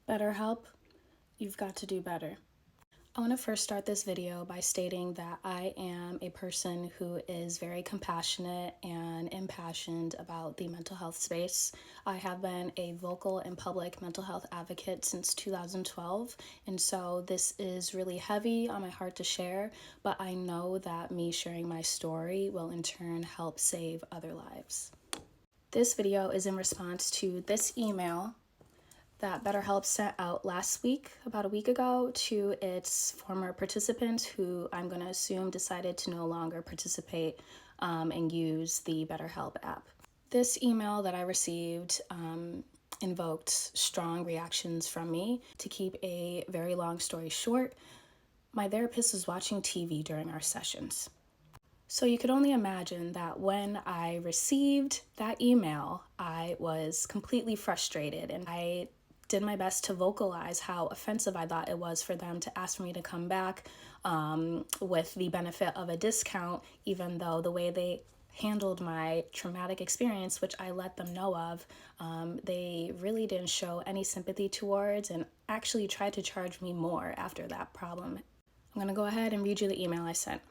BetterHelp, you've got to do better. I want to first start this video by stating that I am a person who is very compassionate and impassioned about the mental health space. I have been a vocal and public mental health advocate since 2012, and so this is really heavy on my heart to share, but I know that me sharing my story will in turn help save other lives. This video is in response to this email that BetterHelp sent out last week, about a week ago, to its former participants who I'm going to assume decided to no longer participate and use the BetterHelp app. This email that I received invoked strong reactions from me. To keep a very long story short, my therapist was watching TV during our sessions. So you could only imagine that when I received that email, I was completely frustrated, and I did my best to vocalize how offensive I thought it was for them to ask for me to come back with the benefit of a discount, even though the way they handled my traumatic experience, which I let them know of, they really didn't show any sympathy towards and actually tried to charge me more after that problem. I'm gonna go ahead and read you the email I sent.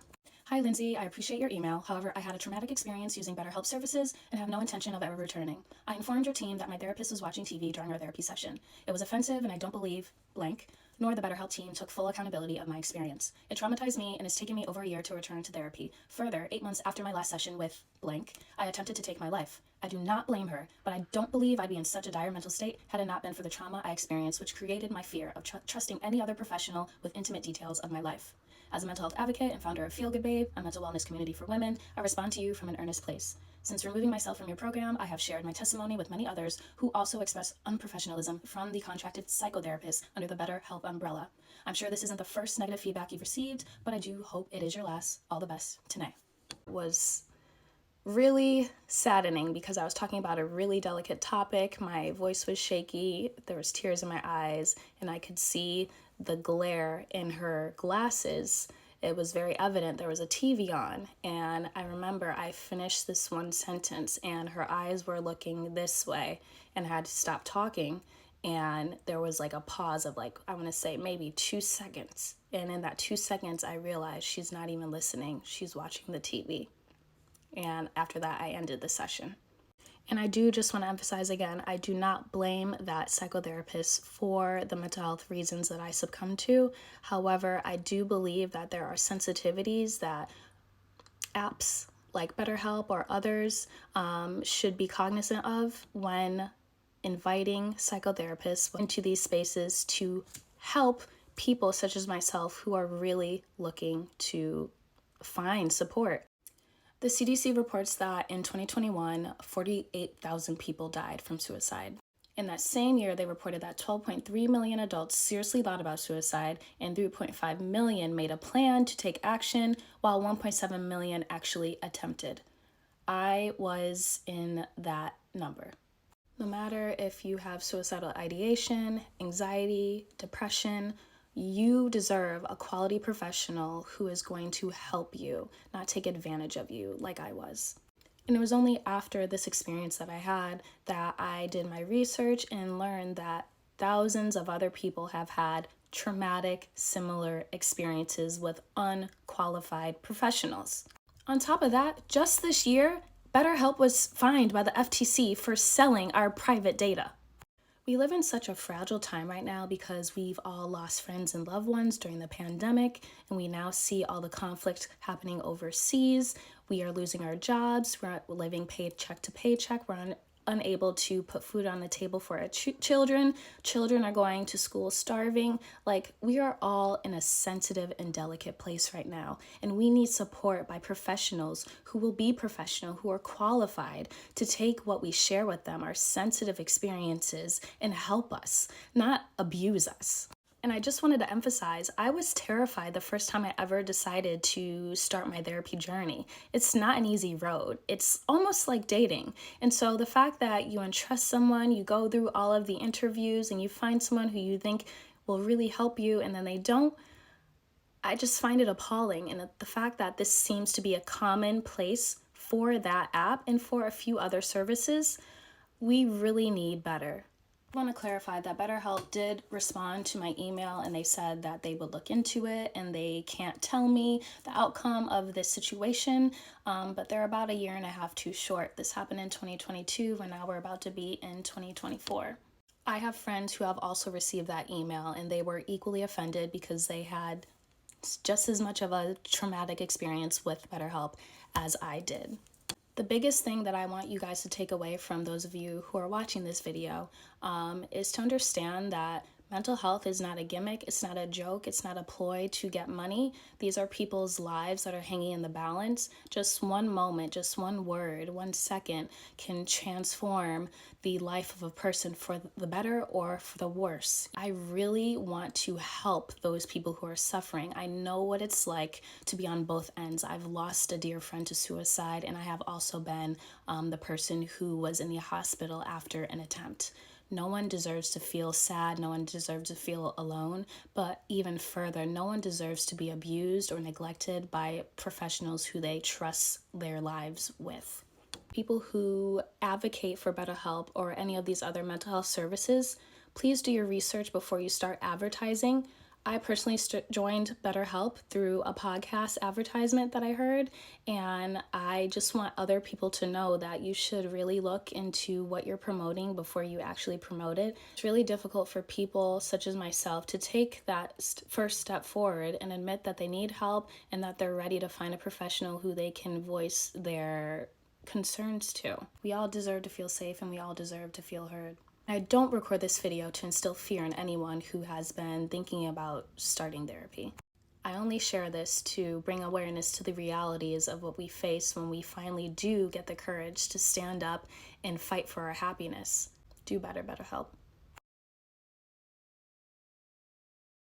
Hi, Lindsay. I appreciate your email. However, I had a traumatic experience using BetterHelp services and have no intention of ever returning. I informed your team that my therapist was watching TV during our therapy session. It was offensive, and I don't believe blank, nor the BetterHelp team took full accountability of my experience. It traumatized me and it's taken me over a year to return to therapy. Further, 8 months after my last session with blank, I attempted to take my life. I do not blame her, but I don't believe I'd be in such a dire mental state had it not been for the trauma I experienced, which created my fear of trusting any other professional with intimate details of my life. As a mental health advocate and founder of Feel Good Babe, a mental wellness community for women, I respond to you from an earnest place. Since removing myself from your program, I have shared my testimony with many others who also express unprofessionalism from the contracted psychotherapist under the BetterHelp umbrella. I'm sure this isn't the first negative feedback you've received, but I do hope it is your last. All the best, Tanae. It was really saddening because I was talking about a really delicate topic. My voice was shaky, there was tears in my eyes, and I could see the glare in her glasses. It was very evident there was a TV on, and I remember I finished this one sentence and her eyes were looking this way, and I had to stop talking, and there was like a pause of like, I want to say maybe 2 seconds, and in that 2 seconds I realized she's not even listening, she's watching the TV. And after that I ended the session. And I do just want to emphasize again, I do not blame that psychotherapist for the mental health reasons that I succumbed to. However, I do believe that there are sensitivities that apps like BetterHelp or others should be cognizant of when inviting psychotherapists into these spaces to help people such as myself who are really looking to find support. The CDC reports that in 2021, 48,000 people died from suicide. In that same year, they reported that 12.3 million adults seriously thought about suicide, and 3.5 million made a plan to take action, while 1.7 million actually attempted. I was in that number. No matter if you have suicidal ideation, anxiety, depression, you deserve a quality professional who is going to help you, not take advantage of you like I was. And it was only after this experience that I had that I did my research and learned that thousands of other people have had traumatic, similar experiences with unqualified professionals. On top of that, just this year, BetterHelp was fined by the FTC for selling our private data. We live in such a fragile time right now because we've all lost friends and loved ones during the pandemic, and we now see all the conflict happening overseas. We are losing our jobs. We're living paycheck to paycheck. We're unable to put food on the table for our children. Children are going to school starving. Like, we are all in a sensitive and delicate place right now, and we need support by professionals who will be professional, who are qualified to take what we share with them, our sensitive experiences, and help us, not abuse us. And I just wanted to emphasize, I was terrified the first time I ever decided to start my therapy journey. It's not an easy road. It's almost like dating. And so the fact that you entrust someone, you go through all of the interviews, and you find someone who you think will really help you, and then they don't, I just find it appalling. And the fact that this seems to be a common place for that app and for a few other services, we really need better. I want to clarify that BetterHelp did respond to my email, and they said that they would look into it and they can't tell me the outcome of this situation, but they're about a year and a half too short. This happened in 2022 and now we're about to be in 2024. I have friends who have also received that email and they were equally offended because they had just as much of a traumatic experience with BetterHelp as I did. The biggest thing that I want you guys to take away from those of you who are watching this video is to understand that mental health is not a gimmick, it's not a joke, it's not a ploy to get money. These are people's lives that are hanging in the balance. Just one moment, just one word, 1 second can transform the life of a person for the better or for the worse. I really want to help those people who are suffering. I know what it's like to be on both ends. I've lost a dear friend to suicide, and I have also been the person who was in the hospital after an attempt. No one deserves to feel sad, no one deserves to feel alone, but even further, no one deserves to be abused or neglected by professionals who they trust their lives with. People who advocate for BetterHelp or any of these other mental health services, please do your research before you start advertising. I personally joined BetterHelp through a podcast advertisement that I heard, and I just want other people to know that you should really look into what you're promoting before you actually promote it. It's really difficult for people such as myself to take that first step forward and admit that they need help and that they're ready to find a professional who they can voice their concerns to. We all deserve to feel safe and we all deserve to feel heard. I don't record this video to instill fear in anyone who has been thinking about starting therapy. I only share this to bring awareness to the realities of what we face when we finally do get the courage to stand up and fight for our happiness. Do better, BetterHelp.